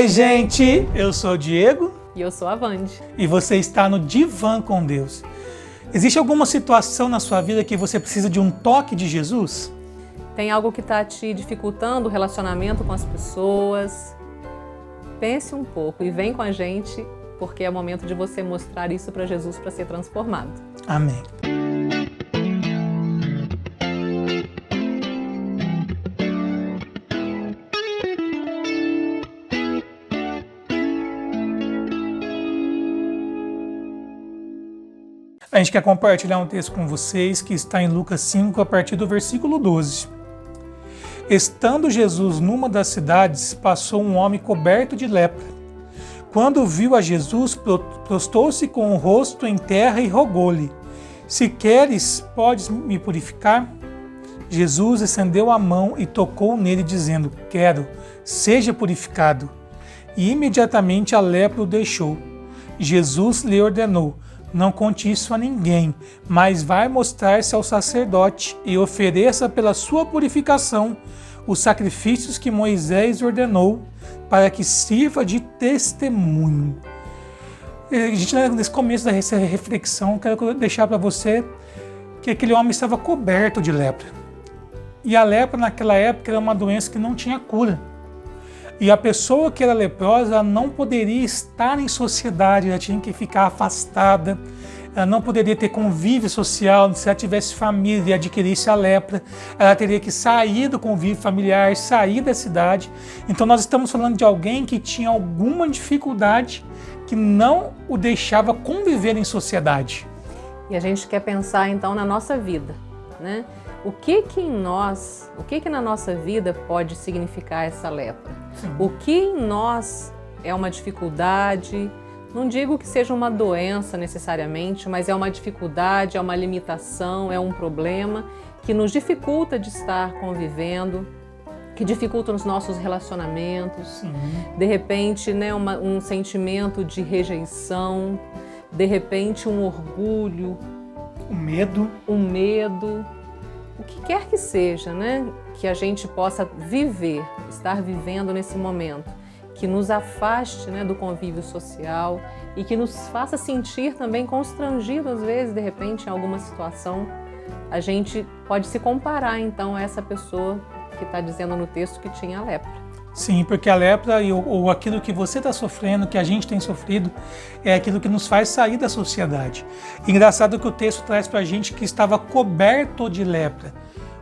Oi, gente! Eu sou o Diego. E eu sou a Wande. E você está no Divã com Deus. Existe alguma situação na sua vida que você precisa de um toque de Jesus? Tem algo que está te dificultando o relacionamento com as pessoas? Pense um pouco e vem com a gente, porque é o momento de você mostrar isso para Jesus para ser transformado. Amém. A gente quer compartilhar um texto com vocês que está em Lucas 5, a partir do versículo 12. Estando Jesus numa das cidades, passou um homem coberto de lepra. Quando viu a Jesus, prostou-se com o rosto em terra e rogou-lhe: Se queres, podes me purificar? Jesus estendeu a mão e tocou nele, dizendo: Quero, seja purificado. E imediatamente a lepra o deixou. Jesus lhe ordenou: Não conte isso a ninguém, mas vai mostrar-se ao sacerdote e ofereça pela sua purificação os sacrifícios que Moisés ordenou, para que sirva de testemunho. Nesse começo dessa reflexão, quero deixar para você que aquele homem estava coberto de lepra. E a lepra naquela época era uma doença que não tinha cura. E a pessoa que era leprosa não poderia estar em sociedade, ela tinha que ficar afastada, ela não poderia ter convívio social. Se ela tivesse família e adquirisse a lepra, ela teria que sair do convívio familiar, sair da cidade. Então nós estamos falando de alguém que tinha alguma dificuldade que não o deixava conviver em sociedade. E a gente quer pensar então na nossa vida, né? O que na nossa vida pode significar essa lepra? Sim. O que em nós é uma dificuldade? Não digo que seja uma doença necessariamente, mas é uma dificuldade, é uma limitação, é um problema que nos dificulta de estar convivendo, que dificulta os nossos relacionamentos. Sim. De repente, né, um sentimento de rejeição, de repente um orgulho, um medo. O que quer que seja, né, que a gente possa estar vivendo nesse momento, que nos afaste, né, do convívio social e que nos faça sentir também constrangido, às vezes, de repente, em alguma situação, a gente pode se comparar, então, a essa pessoa que está dizendo no texto que tinha lepra. Sim, porque a lepra ou aquilo que você está sofrendo, que a gente tem sofrido, é aquilo que nos faz sair da sociedade. Engraçado que o texto traz para a gente que estava coberto de lepra.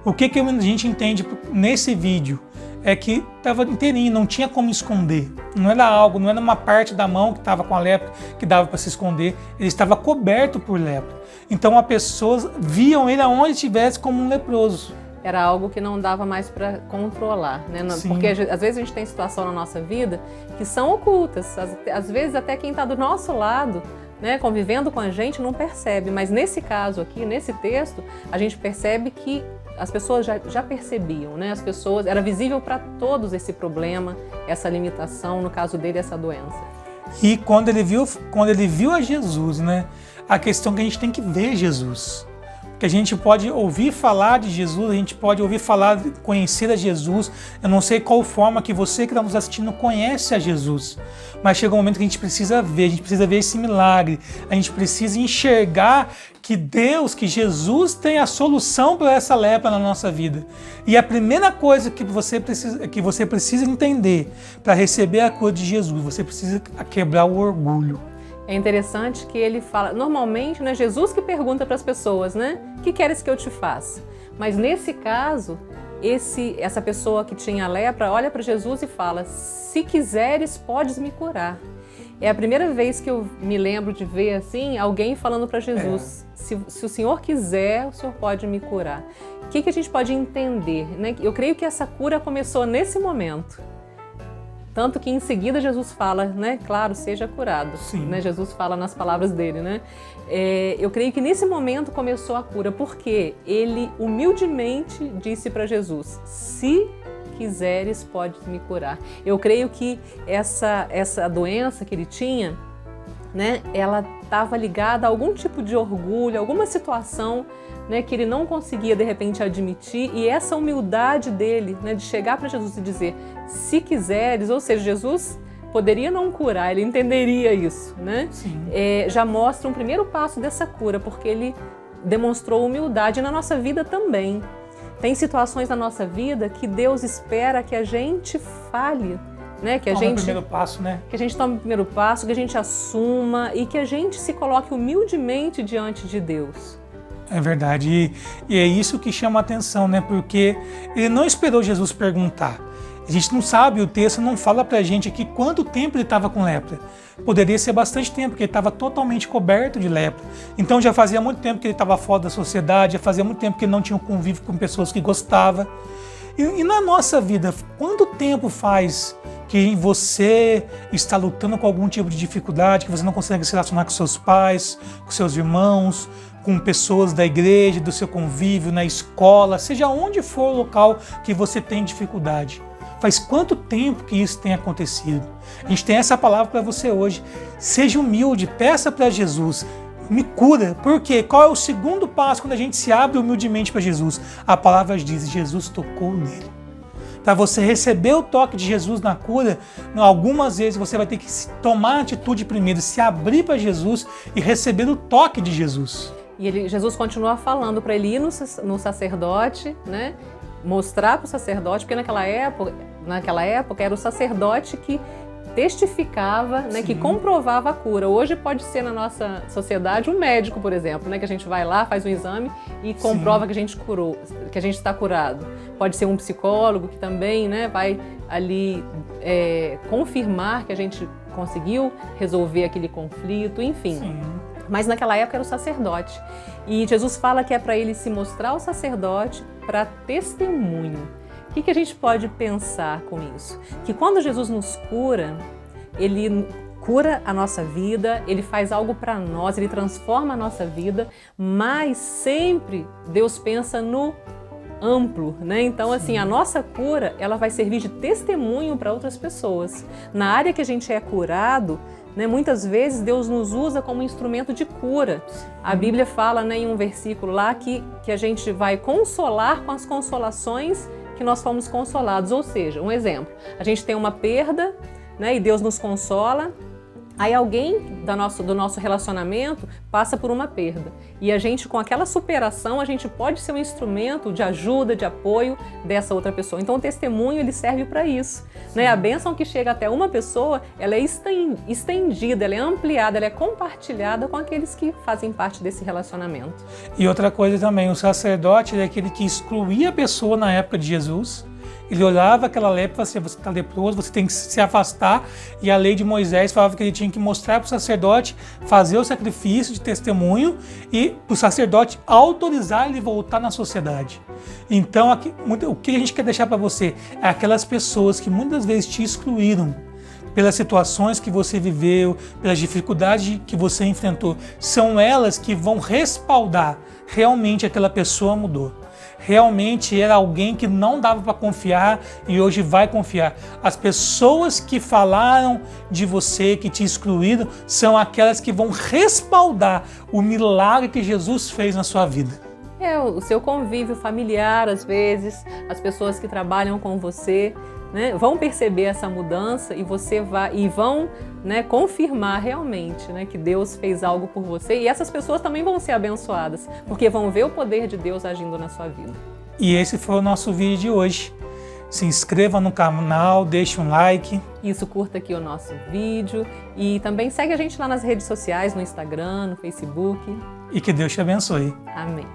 O que a gente entende nesse vídeo é que estava inteirinho, não tinha como esconder. Não era uma parte da mão que estava com a lepra que dava para se esconder. Ele estava coberto por lepra. Então as pessoas viam ele aonde estivesse como um leproso. Era algo que não dava mais para controlar, né? Porque às vezes a gente tem situações na nossa vida que são ocultas, às vezes até quem está do nosso lado, né, convivendo com a gente não percebe, mas nesse caso aqui, nesse texto, a gente percebe que as pessoas já percebiam, né? As pessoas, era visível para todos esse problema, essa limitação, no caso dele, essa doença. E quando ele viu a Jesus, né, a questão que a gente tem que ver Jesus. Que a gente pode ouvir falar de Jesus, a gente pode ouvir falar, conhecer a Jesus. Eu não sei qual forma que você que está nos assistindo conhece a Jesus, mas chega um momento que a gente precisa ver esse milagre, a gente precisa enxergar que Jesus tem a solução para essa lepra na nossa vida. E a primeira coisa que você precisa entender para receber a cura de Jesus, você precisa quebrar o orgulho. É interessante que ele fala, normalmente, né, Jesus que pergunta para as pessoas, né, o que queres que eu te faça? Mas nesse caso, essa pessoa que tinha lepra olha para Jesus e fala: se quiseres, podes me curar. É a primeira vez que eu me lembro de ver assim alguém falando para Jesus: se o Senhor quiser, o Senhor pode me curar. O que a gente pode entender, né? Eu creio que essa cura começou nesse momento. Tanto que em seguida Jesus fala, né? Claro, seja curado. Né? Jesus fala nas palavras dele, né? Eu creio que nesse momento começou a cura, porque ele humildemente disse para Jesus: se quiseres, podes me curar. Eu creio que essa doença que ele tinha, né? Ela estava ligada a algum tipo de orgulho, alguma situação, né, que ele não conseguia de repente admitir, e essa humildade dele, né, de chegar para Jesus e dizer: se quiseres, ou seja, Jesus poderia não curar, ele entenderia isso, né? Sim. Já mostra um primeiro passo dessa cura, porque ele demonstrou humildade na nossa vida também. Tem situações na nossa vida que Deus espera que a gente fale, né? Que a gente, o primeiro passo, né? Que a gente tome o primeiro passo, que a gente assuma e que a gente se coloque humildemente diante de Deus. É verdade, e é isso que chama a atenção, né? Porque ele não esperou Jesus perguntar. A gente não sabe, o texto não fala pra gente aqui quanto tempo ele estava com lepra. Poderia ser bastante tempo, porque ele estava totalmente coberto de lepra. Então já fazia muito tempo que ele estava fora da sociedade, já fazia muito tempo que ele não tinha um convívio com pessoas que gostava. E na nossa vida, quanto tempo faz que você está lutando com algum tipo de dificuldade, que você não consegue se relacionar com seus pais, com seus irmãos, com pessoas da igreja, do seu convívio, na escola, seja onde for o local que você tem dificuldade? Faz quanto tempo que isso tem acontecido? A gente tem essa palavra para você hoje. Seja humilde, peça para Jesus, me cura. Por quê? Qual é o segundo passo quando a gente se abre humildemente para Jesus? A palavra diz, Jesus tocou nele. Para você receber o toque de Jesus na cura, algumas vezes você vai ter que tomar a atitude primeiro, se abrir para Jesus e receber o toque de Jesus. E Jesus continua falando para ele ir no sacerdote, né? Mostrar para o sacerdote, porque naquela época era o sacerdote que testificava, né, que comprovava a cura. Hoje pode ser na nossa sociedade um médico, por exemplo, né, que a gente vai lá, faz um exame e comprova que a gente curou, que a gente está curado. Pode ser um psicólogo que também, né, vai ali confirmar que a gente conseguiu resolver aquele conflito, enfim. Sim. Mas naquela época era o sacerdote. E Jesus fala que é para ele se mostrar ao sacerdote para testemunho. O que a gente pode pensar com isso? Que quando Jesus nos cura, ele cura a nossa vida, ele faz algo para nós, ele transforma a nossa vida, mas sempre Deus pensa no amplo, né? Então, assim, a nossa cura, ela vai servir de testemunho para outras pessoas. Na área que a gente é curado, né, muitas vezes Deus nos usa como instrumento de cura. A Bíblia fala, né, em um versículo lá que a gente vai consolar com as consolações que nós fomos consolados. Ou seja, um exemplo, a gente tem uma perda, né, e Deus nos consola. Aí alguém do nosso relacionamento passa por uma perda. E a gente, com aquela superação, a gente pode ser um instrumento de ajuda, de apoio dessa outra pessoa. Então o testemunho, ele serve para isso. Né? A bênção que chega até uma pessoa, ela é estendida, ela é ampliada, ela é compartilhada com aqueles que fazem parte desse relacionamento. E outra coisa também, o sacerdote é aquele que excluía a pessoa na época de Jesus. Ele olhava aquela lepra e falava assim, você está leproso, você tem que se afastar. E a lei de Moisés falava que ele tinha que mostrar para o sacerdote, fazer o sacrifício de testemunho e para o sacerdote autorizar ele voltar na sociedade. Então, o que a gente quer deixar para você é aquelas pessoas que muitas vezes te excluíram pelas situações que você viveu, pelas dificuldades que você enfrentou. São elas que vão respaldar realmente aquela pessoa mudou. Realmente era alguém que não dava para confiar e hoje vai confiar. As pessoas que falaram de você, que te excluíram, são aquelas que vão respaldar o milagre que Jesus fez na sua vida. O seu convívio familiar, às vezes, as pessoas que trabalham com você, né, vão perceber essa mudança e vão, né, confirmar realmente, né, que Deus fez algo por você. E essas pessoas também vão ser abençoadas, porque vão ver o poder de Deus agindo na sua vida. E esse foi o nosso vídeo de hoje. Se inscreva no canal, deixe um like. Isso, curta aqui o nosso vídeo e também segue a gente lá nas redes sociais, no Instagram, no Facebook. E que Deus te abençoe. Amém.